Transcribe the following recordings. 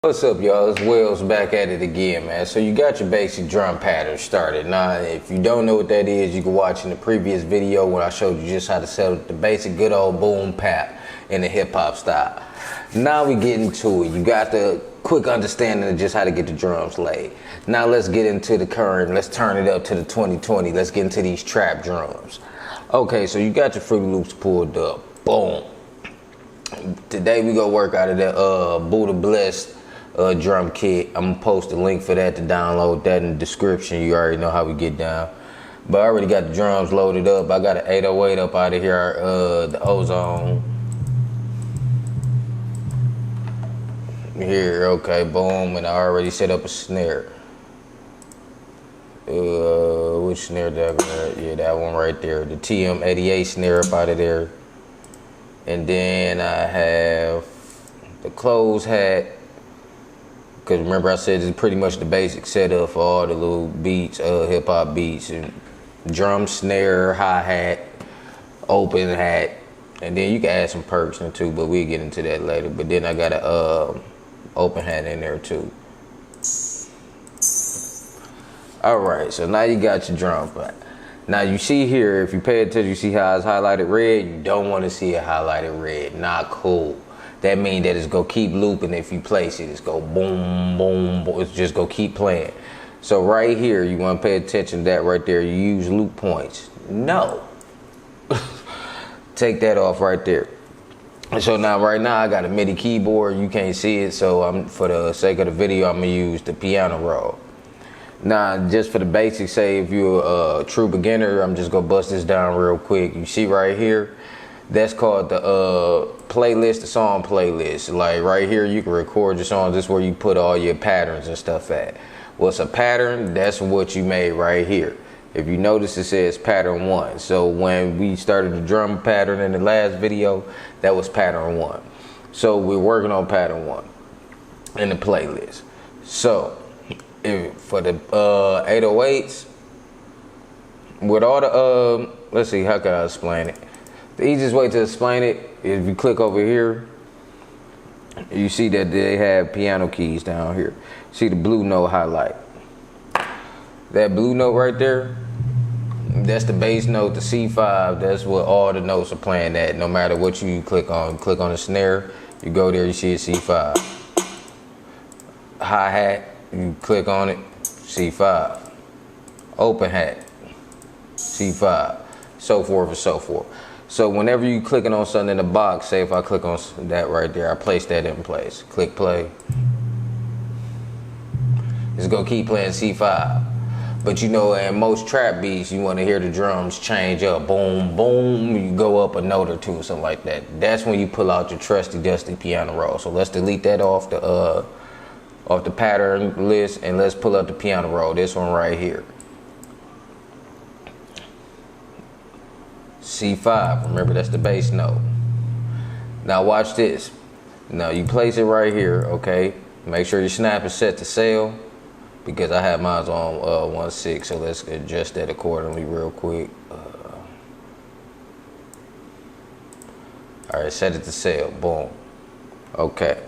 What's up, y'all? It's Wells back at it again, man. So you got your basic drum pattern started. Now, if you don't know what that is, you can watch in the previous video where I showed you just how to set up the basic good old boom pap in the hip hop style. Now we get into it. You got the quick understanding of just how to get the drums laid. Now let's get into the current. Let's turn it up to the 2020. Let's get into these trap drums. Okay, so you got your Fruity Loops pulled up. Boom. Today we gonna work out of the Buddha Blessed drum kit. I'm gonna post a link for that to download that in the description. You already know how we get down. But I already got the drums loaded up. I got an 808 up out of here, the Ozone. Here, okay, boom, and I already set up a snare. Which snare did I grab? Yeah, that one right there. The TM88 snare up out of there. And then I have the closed hat. Because remember I said it's pretty much the basic setup for all the little beats, hip hop beats, and drum, snare, hi-hat, open hat, and then you can add some perks in too, but we'll get into that later. But then I got a open hat in there too. All right, so now you got your drum pack. Now you see here, if you pay attention, you see how it's highlighted red. You don't want to see it highlighted red. Not cool. That means that it's gonna keep looping. If you place it, it's go boom, boom, boom. It's just gonna keep playing. So right here, you wanna pay attention to that right there. You use loop points. No. Take that off right there. So now, right now, I got a MIDI keyboard. You can't see it, so for the sake of the video, I'm gonna use the piano roll. Now, just for the basics, say if you're a true beginner, I'm just gonna bust this down real quick. You see right here, that's called the playlist, the song playlist. Like right here, you can record your songs. This is where you put all your patterns and stuff at. What's a pattern? That's what you made right here. If you notice, it says pattern 1. So when we started the drum pattern in the last video, that was pattern 1. So we're working on pattern 1 in the playlist. So for the 808s, with all the let's see, how can I explain it? The easiest way to explain it is if you click over here, you see that they have piano keys down here. See the blue note highlight. That blue note right there, that's the bass note, the C5. That's what all the notes are playing at. No matter what you click on the snare, you go there, you see a C5. Hi-hat, you click on it, C5. Open hat, C5. So forth and so forth. So whenever you clicking on something in the box, say if I click on that right there, I place that in place. Click play. It's gonna keep playing C5. But you know, in most trap beats, you want to hear the drums change up. Boom, boom. You go up a note or two or something like that. That's when you pull out your trusty, dusty piano roll. So let's delete that off the pattern list, and let's pull up the piano roll. This one right here. C5, remember that's the bass note. Now watch this. Now you place it right here, okay? Make sure your snap is set to cell, because I have mine on 1.6, so let's adjust that accordingly real quick. All right, set it to cell, boom. Okay.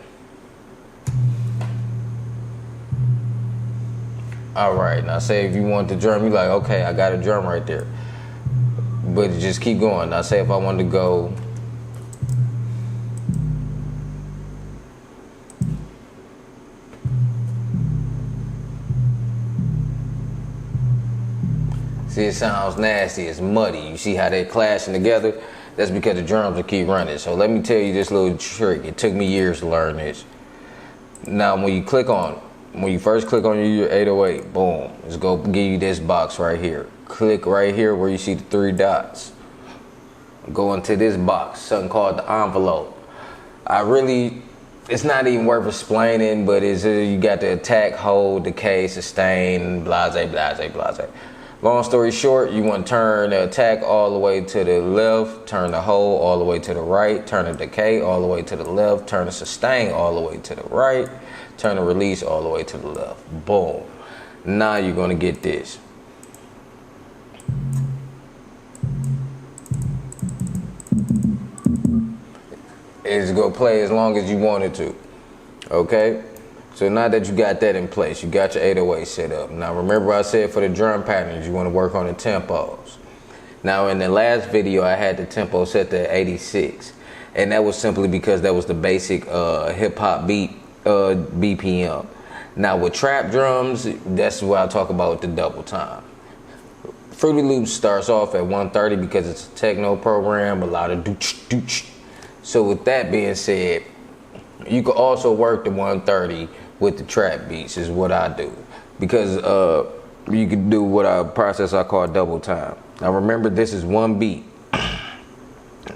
All right, now say if you want the drum, you like, okay, I got a drum right there. But just keep going. Now say if I wanted to go, see, it sounds nasty, it's muddy. You see how they're clashing together? That's because the drums will keep running. So let me tell you this little trick. It took me years to learn this. Now when you first click on your 808, boom, it's gonna give you this box right here. Click right here where you see the 3 dots. Go into this box, something called the envelope. It's not even worth explaining, but you got the attack, hold, decay, sustain, blase, blase, blase. Long story short, you want to turn the attack all the way to the left, turn the hold all the way to the right, turn the decay all the way to the left, turn the sustain all the way to the right, turn the release all the way to the left. Boom. Now you're going to get this. It's going to play as long as you want it to. Okay? So now that you got that in place, you got your 808 set up. Now remember I said for the drum patterns, you want to work on the tempos. Now in the last video, I had the tempo set to 86. And that was simply because that was the basic hip hop beat BPM. Now with trap drums, that's what I talk about with the double time. Fruity Loops starts off at 130 because it's a techno program, a lot of dooch dooch. So with that being said, you could also work the 130 with the trap beats is what I do. Because you can do what a process I call double time. Now remember, this is one beat.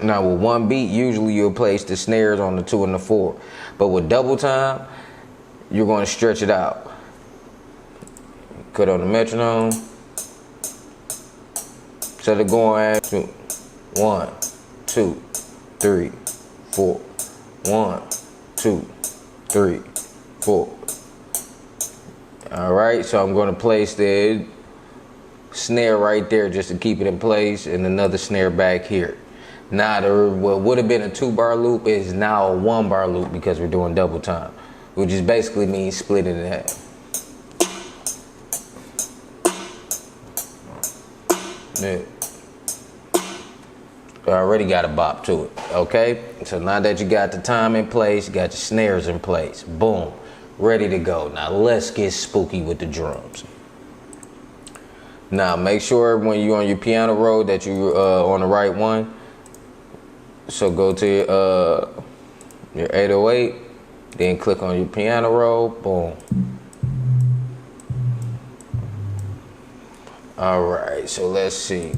Now with one beat, usually you'll place the snares on the 2 and the 4. But with double time, you're going to stretch it out. Cut on the metronome. So they're going 1, 2, 3, 4. 1, 2, 3, 4. All right, so I'm going to place the snare right there just to keep it in place, and another snare back here. Now, what would have been a 2-bar loop is now a 1-bar loop because we're doing double time, which just basically means splitting it in half. Yeah. I already got a bop to it, okay? So now that you got the time in place, you got your snares in place, boom, ready to go. Now let's get spooky with the drums. Now make sure when you're on your piano roll that you're on the right one. So go to your 808, then click on your piano roll, boom. All right, so let's see.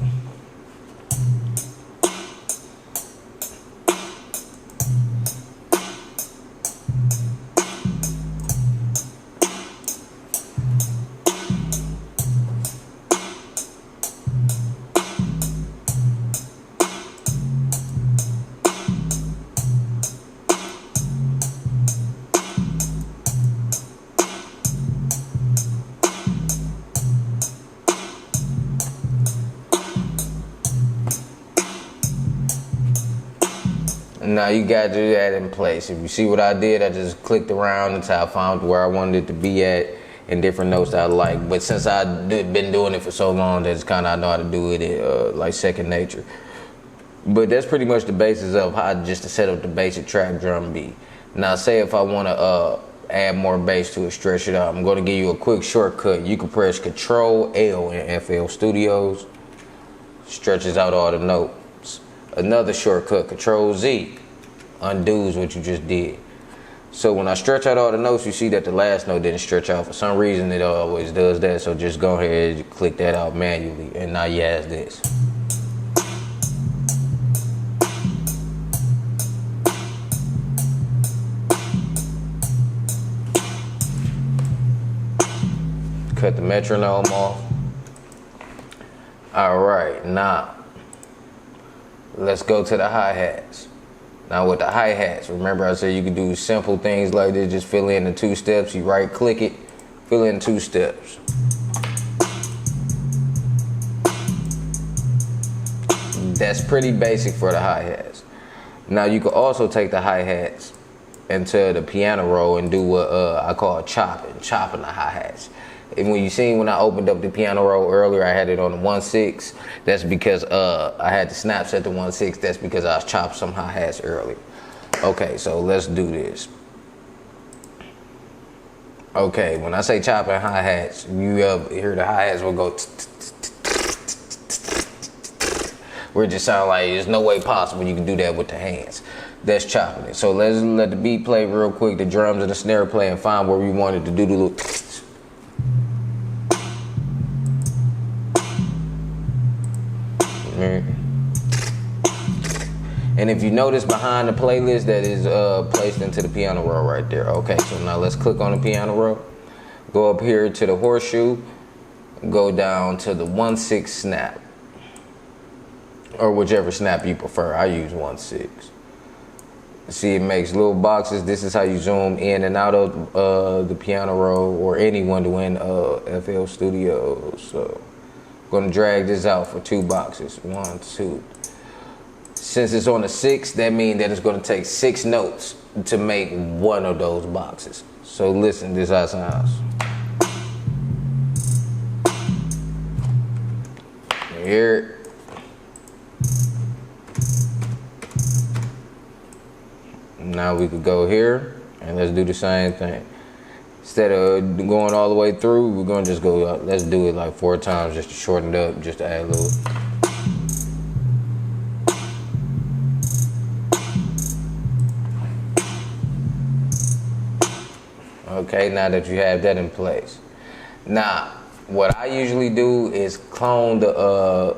Now you got to do that in place. If you see what I did, I just clicked around until I found where I wanted it to be at and different notes that I like. But since I've been doing it for so long, that's kind of I know how to do it like second nature. But that's pretty much the basis of how just to set up the basic trap drum beat. Now say if I want to add more bass to it, stretch it out, I'm going to give you a quick shortcut. You can press Control L in FL Studios. Stretches out all the notes. Another shortcut, Control Z, undoes what you just did. So when I stretch out all the notes, you see that the last note didn't stretch out. For some reason, it always does that. So just go ahead and click that out manually. And now you have this. Cut the metronome off. All right, now let's go to the hi-hats. Now with the hi-hats, remember I said you can do simple things like this. Just fill in the 2 steps. You right click it, fill in 2 steps. That's pretty basic for the hi-hats. Now you can also take the hi-hats into the piano roll and do what I call chopping the hi-hats. And when you seen when I opened up the piano roll earlier, I had it on the 1/6. That's because I had the snaps at the 1/6. That's because I was chopping some hi-hats earlier. Okay, so let's do this. Okay, when I say chopping hi-hats, you hear the hi-hats will go where it just sound like there's no way possible you can do that with the hands. That's chopping it. So let's let the beat play real quick, the drums and the snare play, and find where we wanted to do the little. And if you notice behind the playlist, that is placed into the piano roll right there. Okay, so now let's click on the piano roll. Go up here to the horseshoe. Go down to the 1/6 snap. Or whichever snap you prefer. I use 1/6. See, it makes little boxes. This is how you zoom in and out of the piano roll or any window in FL Studios. So I'm going to drag this out for 2 boxes. 1, 2. Since it's on the 6, that means that it's going to take 6 notes to make one of those boxes. So listen, this how it sounds. You hear it? Now we could go here and let's do the same thing. Instead of going all the way through, we're gonna just go up. Let's do it like 4 times just to shorten it up, just to add a little. Okay, now that you have that in place. Now, what I usually do is clone the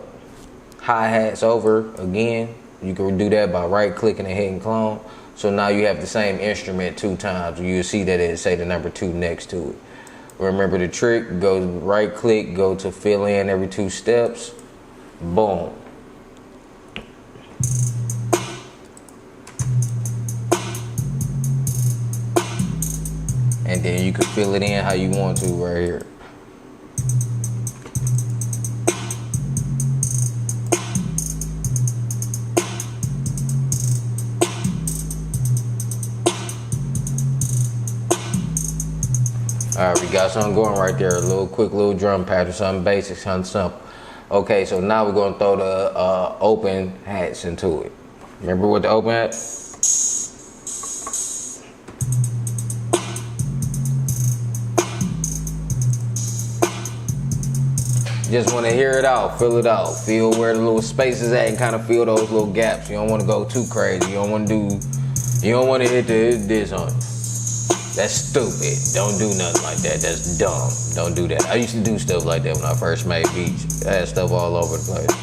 hi-hats over again. You can do that by right-clicking and hitting clone. So now you have the same instrument 2 times. You'll see that it say the number 2 next to it. Remember the trick, go right-click, go to fill in every 2 steps. Boom. And then you can fill it in how you want to right here. Alright, we got something going right there. A little quick little drum pattern, something basic, something simple. Okay, so now we're gonna throw the open hats into it. Remember what the open hat? Just want to hear it out, fill it out, feel where the little spaces at, and kind of feel those little gaps. You don't want to go too crazy. You don't want to hit this on it. That's stupid. Don't do nothing like that. That's dumb. Don't do that. I used to do stuff like that when I first made beats. I had stuff all over the place.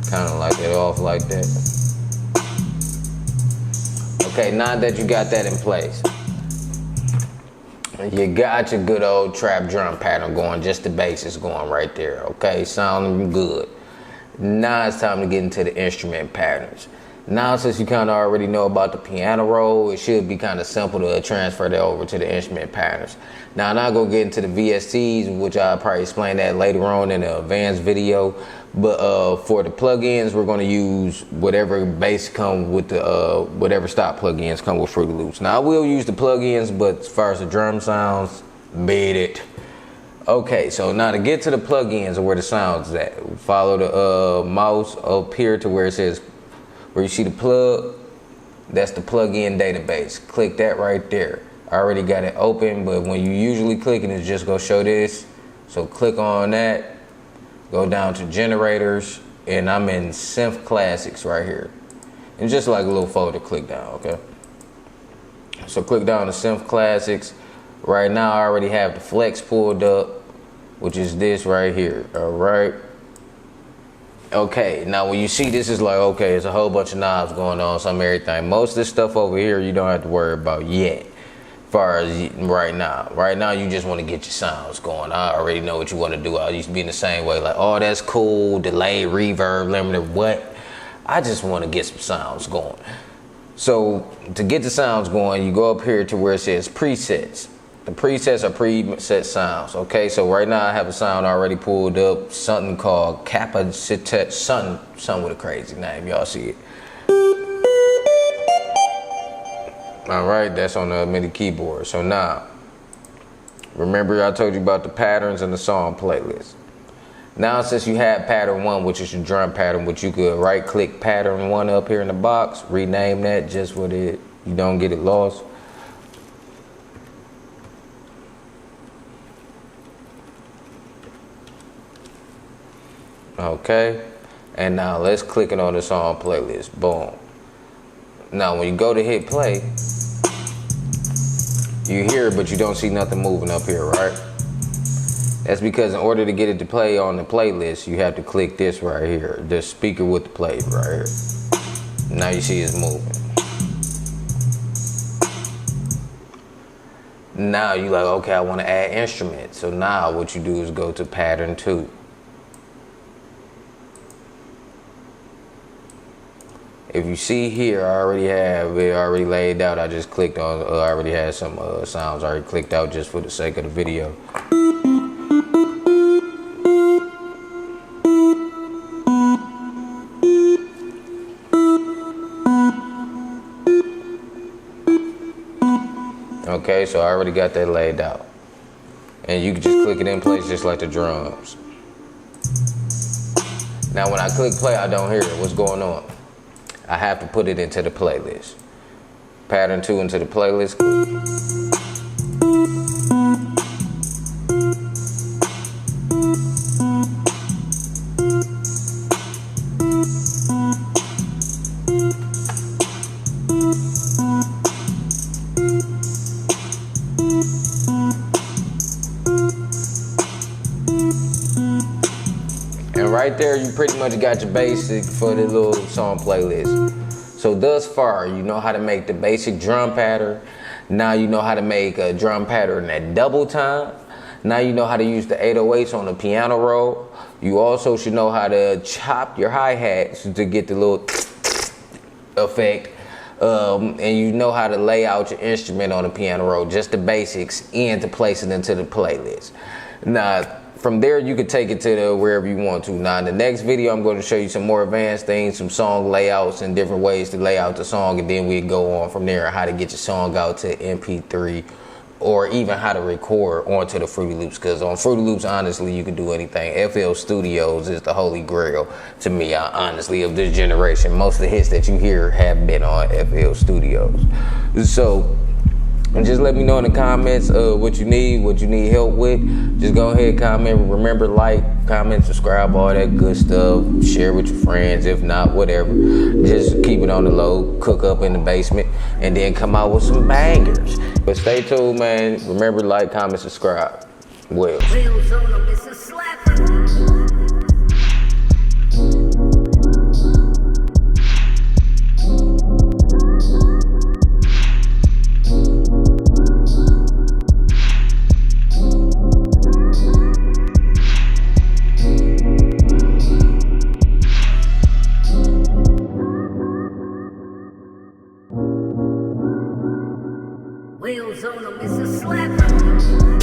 Kind of like it off like that. Okay, now that you got that in place, you got your good old trap drum pattern going, just the basics going right there, okay? Sounding good. Now it's time to get into the instrument patterns. Now, since you kind of already know about the piano roll, it should be kind of simple to transfer that over to the instrument patterns. Now, I'm not going to get into the VSTs, which I'll probably explain that later on in the advanced video. But for the plugins, we're going to use whatever bass come with the, whatever stop plugins come with Fruity Loops. Now, I will use the plugins, but as far as the drum sounds, beat it. Okay, so now to get to the plugins or where the sounds at, follow the mouse up here to where it says, where you see the plug, that's the plugin database. Click that right there. I already got it open, but when you usually click it, it's just gonna show this. So click on that, go down to generators, and I'm in Synth Classics right here. And just like a little folder, click down, okay? So click down to Synth Classics. Right now I already have the flex pulled up, which is this right here, all right? Okay, now when you see this, is like, okay, it's a whole bunch of knobs going on, some everything. Most of this stuff over here, you don't have to worry about yet, as far as right now. Right now, you just want to get your sounds going. I already know what you want to do. I used to be in the same way, like, oh, that's cool, delay, reverb, limiter, what? I just want to get some sounds going. So to get the sounds going, you go up here to where it says presets. The presets are preset sounds, okay? So right now I have a sound already pulled up, something called Capacitet, something with a crazy name, y'all see it. All right, that's on the MIDI keyboard. So now, remember I told you about the patterns and the song playlist. Now since you have pattern 1, which is your drum pattern, which you could right click pattern 1 up here in the box, rename that just what it, you don't get it lost. Okay, and now let's click it on the song playlist. Boom. Now when you go to hit play, you hear it, but you don't see nothing moving up here, right? That's because in order to get it to play on the playlist, you have to click this right here, the speaker with the play right here. Now you see it's moving. Now you like, okay, I want to add instruments. So now what you do is go to pattern 2. if you see here, I already have it already laid out. I just clicked on, I already had some sounds already clicked out just for the sake of the video. Okay, so I already got that laid out. And you can just click it in place just like the drums. Now when I click play, I don't hear it. What's going on? I have to put it into the playlist. Pattern 2 into the playlist. And right there, you pretty much got your basic for the little song playlist. So thus far, you know how to make the basic drum pattern. Now you know how to make a drum pattern at double time. Now you know how to use the 808s on the piano roll. You also should know how to chop your hi-hats to get the little effect. And you know how to lay out your instrument on the piano roll, just the basics, and to place it into the playlist. Now, from there, you can take it to wherever you want to. Now, in the next video, I'm going to show you some more advanced things, some song layouts and different ways to lay out the song, and then we go on from there, how to get your song out to MP3, or even how to record onto the Fruity Loops. Because on Fruity Loops, honestly, you can do anything. FL Studios is the holy grail to me, honestly, of this generation. Most of the hits that you hear have been on FL Studios. So, and just let me know in the comments what you need help with. Just go ahead, comment. Remember, like, comment, subscribe, all that good stuff. Share with your friends. If not, whatever. Just keep it on the low. Cook up in the basement. And then come out with some bangers. But stay tuned, man. Remember, like, comment, subscribe. Well. Wheels on them, it's a slapper.